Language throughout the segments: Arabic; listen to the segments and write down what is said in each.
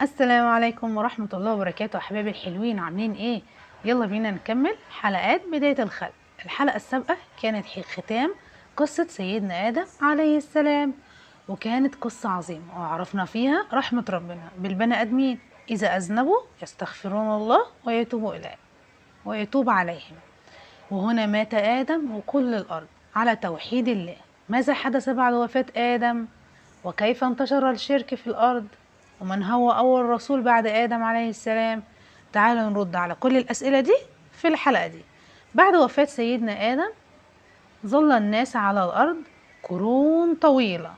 السلام عليكم ورحمة الله وبركاته. أحبابي الحلوين، عاملين إيه؟ يلا بينا نكمل حلقات بداية الخلق. الحلقة السابقة كانت ختام قصة سيدنا آدم عليه السلام، وكانت قصة عظيمة وعرفنا فيها رحمة ربنا بالبني آدمين إذا أذنبوا يستغفرون الله ويتوب عليهم. وهنا مات آدم وكل الأرض على توحيد الله. ماذا حدث بعد وفاة آدم؟ وكيف انتشر الشرك في الأرض؟ ومن هو أول رسول بعد آدم عليه السلام؟ تعالوا نرد على كل الأسئلة دي في الحلقة دي. بعد وفاة سيدنا آدم ظل الناس على الأرض قرون طويلة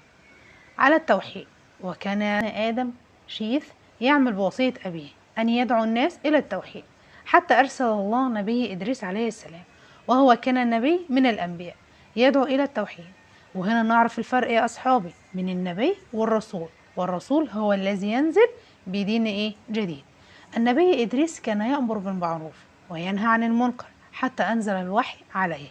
على التوحيد، وكان آدم شيث يعمل بوصية أبيه أن يدعو الناس إلى التوحيد، حتى أرسل الله نبي إدريس عليه السلام، وهو كان نبي من الأنبياء يدعو إلى التوحيد. وهنا نعرف الفرق يا أصحابي من النبي والرسول. والرسول هو الذي ينزل بدين جديد. النبي إدريس كان يأمر بالمعروف وينهى عن المنكر حتى أنزل الوحي عليه،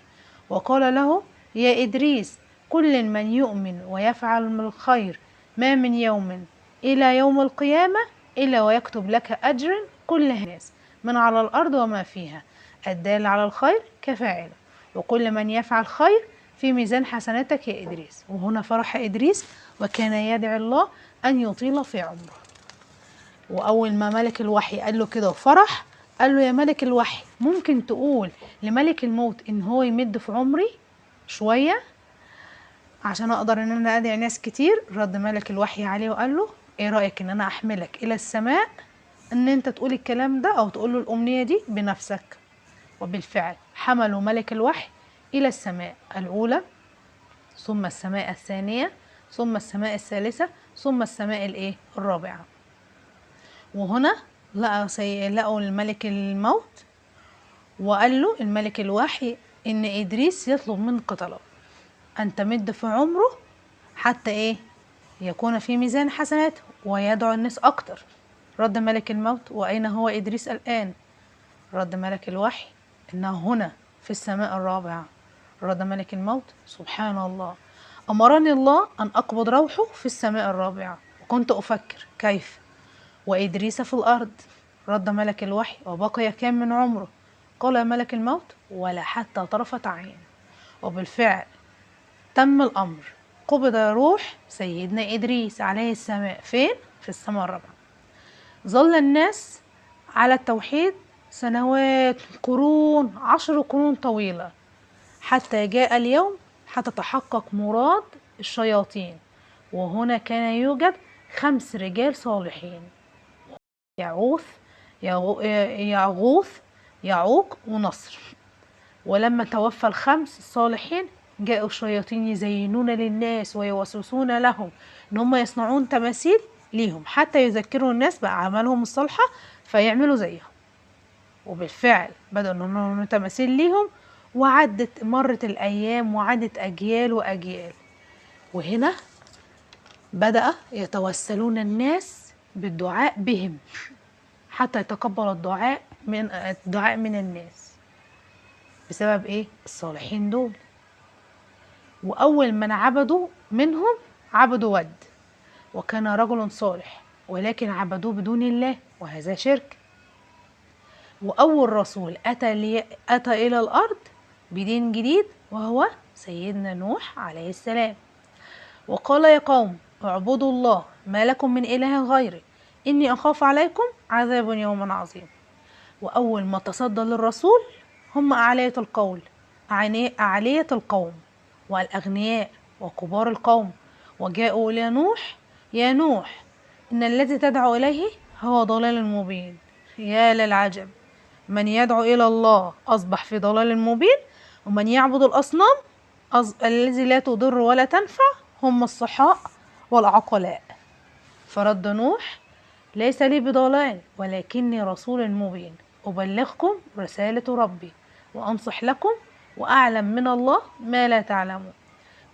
وقال له: يا إدريس، كل من يؤمن ويفعل من الخير ما من يوم إلى يوم القيامة إلا ويكتب لك أجر كل الناس من على الأرض وما فيها، الدال على الخير كفاعله، وكل من يفعل خير في ميزان حسناتك يا إدريس. وهنا فرح إدريس وكان يدعي الله أن يطيل في عمره. وأول ما ملك الوحي قال له كده وفرح، قال له: يا ملك الوحي، ممكن تقول لملك الموت إن هو يمد في عمري شوية عشان أقدر إن أنا أدعي ناس كتير؟ رد ملك الوحي عليه وقال له: إيه رأيك إن أنا أحملك إلى السماء إن أنت تقول الكلام ده أو تقول له الأمنية دي بنفسك؟ وبالفعل حملوا ملك الوحي إلى السماء الأولى، ثم السماء الثانية، ثم السماء الثالثة، ثم السماء الرابعة. وهنا لقوا الملك الموت، وقال له الملك الوحي إن إدريس يطلب منك طلب أن تمد في عمره حتى يكون في ميزان حسناته ويدعو الناس أكتر. رد ملك الموت: وأين هو إدريس الآن؟ رد ملك الوحي: إنه هنا في السماء الرابعة. رد ملك الموت: سبحان الله، أمرني الله أن أقبض روحه في السماء الرابعة، وكنت أفكر كيف وإدريس في الأرض. رد ملك الوحي: وبقي كام من عمره؟ قال ملك الموت: ولا حتى طرفة عين. وبالفعل تم الأمر، قبض روح سيدنا إدريس عليه السلام فين؟ في السماء الرابعة. ظل الناس على التوحيد سنوات، قرون، 10 قرون طويلة، حتى جاء اليوم حتى تحقق مراد الشياطين. وهنا كان يوجد 5 رجال صالحين: يعوث يغوث يعوق ونصر. ولما توفى ال5 الصالحين جاءوا الشياطين يزينون للناس ويوسوسون لهم ان هم يصنعون تماثيل ليهم حتى يذكروا الناس بأعمالهم الصالحة فيعملوا زيهم. وبالفعل بدأوا ان هم يعملوا تماثيل ليهم، مرت الأيام وعدت أجيال وأجيال. وهنا بدأ يتوسلون الناس بالدعاء بهم حتى يتقبل الدعاء من الناس بسبب الصالحين دول. وأول من عبدوا منهم عبدوا ود، وكان رجل صالح ولكن عبدوه بدون الله، وهذا شرك. وأول رسول أتى إلى الأرض بدين جديد وهو سيدنا نوح عليه السلام، وقال: يا قوم اعبدوا الله ما لكم من إله غيره إني أخاف عليكم عذاب يوم عظيم. وأول ما تصدى للرسول هم أعلية القوم والأغنياء وكبار القوم، وجاءوا إلى نوح: يا نوح، إن الذي تدعو إليه هو ضلال مبين. يا للعجب، من يدعو إلى الله أصبح في ضلال مبين، ومن يعبد الأصنام الذي لا تضر ولا تنفع هم الصحاء والعقلاء. فرد نوح: ليس لي بضلال ولكني رسول مبين أبلغكم رسالة ربي وأنصح لكم وأعلم من الله ما لا تعلمون.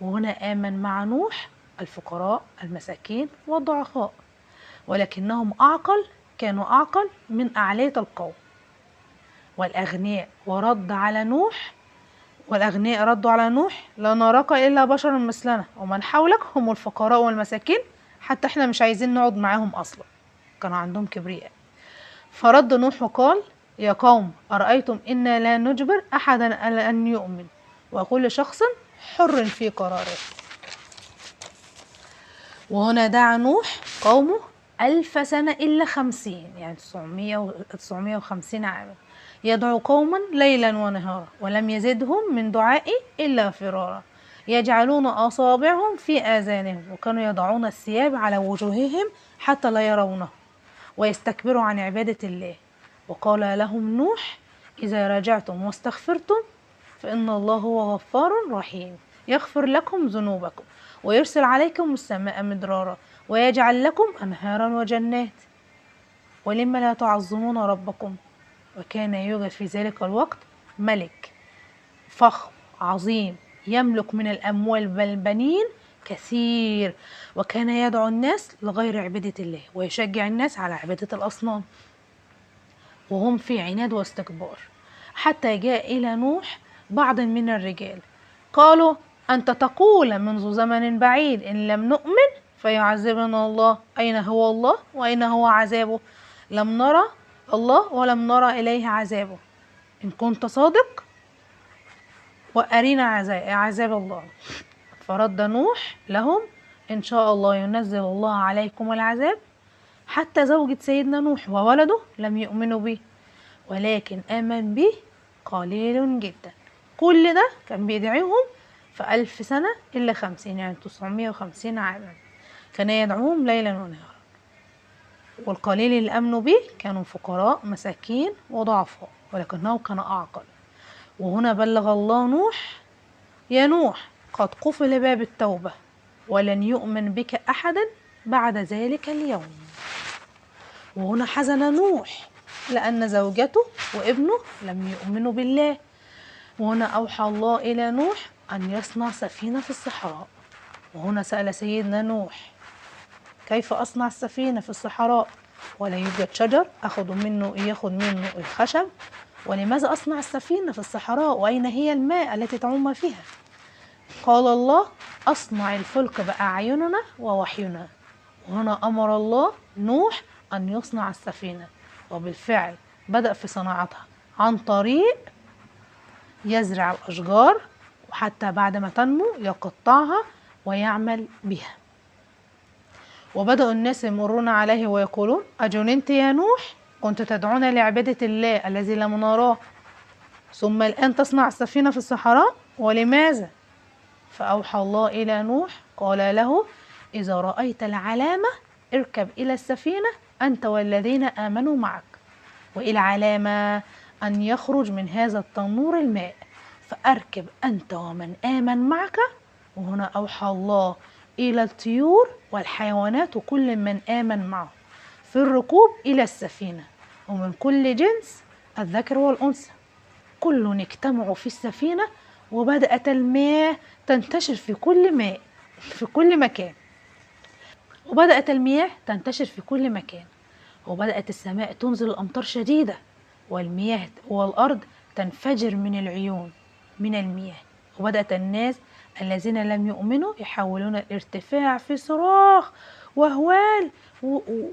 وهنا آمن مع نوح الفقراء المساكين والضعفاء، ولكنهم كانوا أعقل من أعلية القوم والأغنياء. والأغنياء ردوا على نوح: لا نراك إلا بشر مثلنا ومن حولك هم الفقراء والمساكين، حتى احنا مش عايزين نقعد معاهم أصلا. كان عندهم كبرياء. فرد نوح وقال: يا قوم أرأيتم إنا لا نجبر أحدا على أن يؤمن، وكل شخص حر في قراره. وهنا دعا نوح قومه 1000 سنة إلا 50، يعني 950 عاما، يدعو قوما ليلا ونهارا ولم يزدهم من دعائي إلا فرارا، يجعلون أصابعهم في آذانهم، وكانوا يضعون الثياب على وجوههم حتى لا يرونه، ويستكبروا عن عبادة الله. وقال لهم نوح: إذا رجعتم واستغفرتم فإن الله هو غفار رحيم، يغفر لكم ذنوبكم ويرسل عليكم السماء مدرارا ويجعل لكم أنهارا وجنات، ولم لا تعظمون ربكم. وكان يوجد في ذلك الوقت ملك فخم عظيم يملك من الأموال والبنين كثير، وكان يدعو الناس لغير عبادة الله ويشجع الناس على عبادة الأصنام، وهم في عناد واستكبار. حتى جاء إلى نوح بعض من الرجال قالوا: أنت تقول منذ زمن بعيد إن لم نؤمن فيعذبنا الله، أين هو الله وأين هو عذابه؟ لم نرى الله ولم نرى إليه عذابه، إن كنت صادق وأرينا عذاب الله. فرد نوح لهم: إن شاء الله ينزل الله عليكم العذاب. حتى زوجة سيدنا نوح وولده لم يؤمنوا به، ولكن آمن به قليل جدا. كل ده كان بيدعيهم في 1000 سنة إلا 50، يعني 950 عاما، كان يدعوهم ليلا ونهارا. والقليل اللي آمنوا به كانوا فقراء مساكين وضعفاء، ولكنه كان أعقل. وهنا بلغ الله نوح: يا نوح قد قفل باب التوبة ولن يؤمن بك أحدا بعد ذلك اليوم. وهنا حزن نوح لأن زوجته وابنه لم يؤمنوا بالله. وهنا أوحى الله إلى نوح أن يصنع سفينة في الصحراء. وهنا سأل سيدنا نوح: كيف أصنع السفينة في الصحراء ولا يوجد شجر ياخد منه الخشب؟ ولماذا أصنع السفينة في الصحراء وأين هي الماء التي تعوم فيها؟ قال الله: أصنع الفلك بأعيننا ووحينا. وهنا أمر الله نوح أن يصنع السفينة، وبالفعل بدأ في صناعتها عن طريق يزرع الأشجار، وحتى بعد ما تنمو يقطعها ويعمل بها. وبدأ الناس يمرون عليه ويقولون: أجننت يا نوح؟ كنت تدعون لعبادة الله الذي لم نراه، ثم الآن تصنع السفينة في الصحراء، ولماذا؟ فأوحى الله إلى نوح قال له: إذا رأيت العلامة اركب إلى السفينة أنت والذين آمنوا معك، وإلى العلامة أن يخرج من هذا التنور الماء، فأركب أنت ومن آمن معك. وهنا أوحى الله إلى الطيور والحيوانات وكل من آمن معه في الركوب إلى السفينة، ومن كل جنس الذكر والأنثى كل اجتمعوا في السفينة، وبدأت المياه تنتشر في كل مكان، وبدأت السماء تنزل الأمطار شديدة، والمياه والأرض تنفجر من العيون من المياه. وبدأت الناس الذين لم يؤمنوا يحاولون الارتفاع في صراخ وهوال،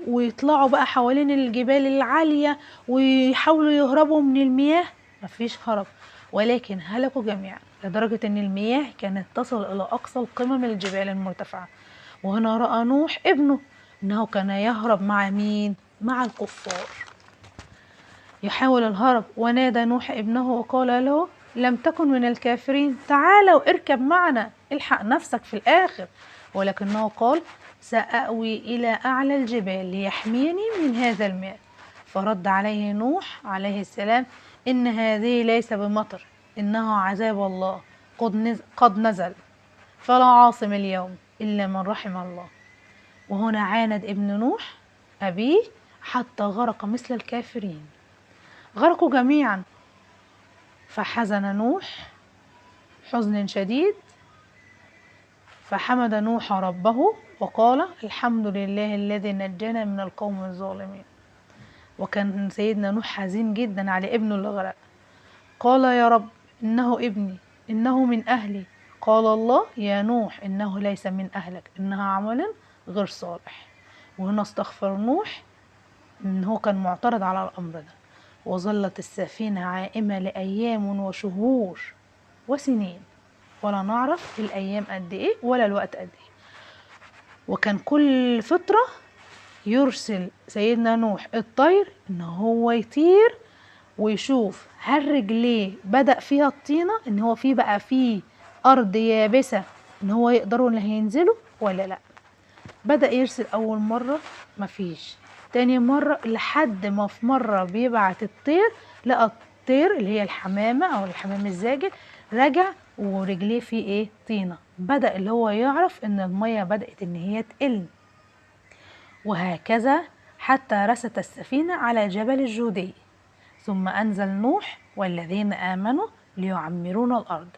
ويطلعوا بقى حوالين الجبال العالية ويحاولوا يهربوا من المياه. مفيش هرب، ولكن هلكوا جميعا، لدرجة ان المياه كانت تصل الى اقصى القمم الجبال المرتفعة. وهنا رأى نوح ابنه انه كان يهرب مع مين؟ مع الكفار، يحاول الهرب. ونادى نوح ابنه وقال له: لم تكن من الكافرين، تعال واركب معنا، الحق نفسك في الآخر. ولكنه قال: سأأوي إلى أعلى الجبال ليحميني من هذا الماء. فرد عليه نوح عليه السلام: إن هذه ليس بمطر، إنه عذاب الله قد نزل، فلا عاصم اليوم إلا من رحم الله. وهنا عاند ابن نوح أبيه حتى غرق مثل الكافرين، غرقوا جميعا. فحزن نوح حزن شديد، فحمد نوح ربه وقال: الحمد لله الذي نجانا من القوم الظالمين. وكان سيدنا نوح حزين جدا على ابنه اللي غرق. قال: يا رب إنه ابني، إنه من أهلي. قال الله: يا نوح إنه ليس من أهلك، إنها عمل غير صالح. وهنا استغفر نوح إن هو كان معترض على الأمر ده. وظلت السفينة عائمة لأيام وشهور وسنين، ولا نعرف الأيام قد إيه ولا الوقت قد إيه. وكان كل فترة يرسل سيدنا نوح الطير إن هو يطير ويشوف هل رجليه بدأ فيها الطينة، إن هو بقى فيه أرض يابسة إن هو يقدروا إن هينزلوا ولا لأ. بدأ يرسل أول مرة مفيش، تاني مرة لحد ما في مرة بيبعت الطير، لقى الطير اللي هي الحمامة أو الحمام الزاجل رجع ورجليه فيه إيه؟ طينة. بدأ اللي هو يعرف إن المية بدأت إن هي تقل. وهكذا حتى رست السفينة على جبل الجودي، ثم أنزل نوح والذين آمنوا ليعمرون الأرض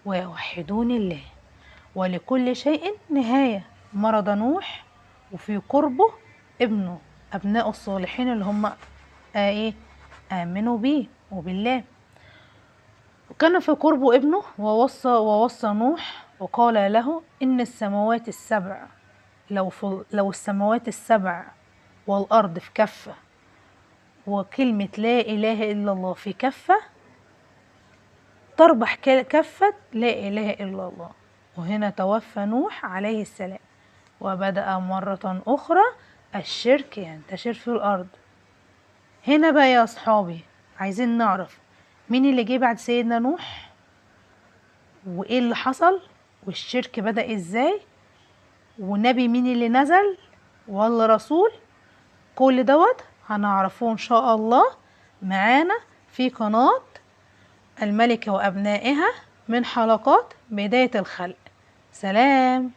ويوحدون الله، ولكل شيء نهاية. مرض نوح وفي قربه ابنه، أبناء الصالحين اللي هم آمنوا بيه وبالله. وكان في قربه ابنه ووصى نوح وقال له إن السماوات السبع، لو السماوات السبع والأرض في كفة، وكلمة لا إله إلا الله في كفة، تربح كفة لا إله إلا الله. وهنا توفى نوح عليه السلام، وبدأ مرة أخرى الشرك ينتشر في الأرض. هنا بقى يا أصحابي عايزين نعرف مين اللي جه بعد سيدنا نوح، وإيه اللي حصل، والشرك بدأ إزاي، ونبي مين اللي نزل ولا رسول. كل دوت هنعرفه إن شاء الله معانا في قناة الملكة وأبنائها من حلقات بداية الخلق. سلام.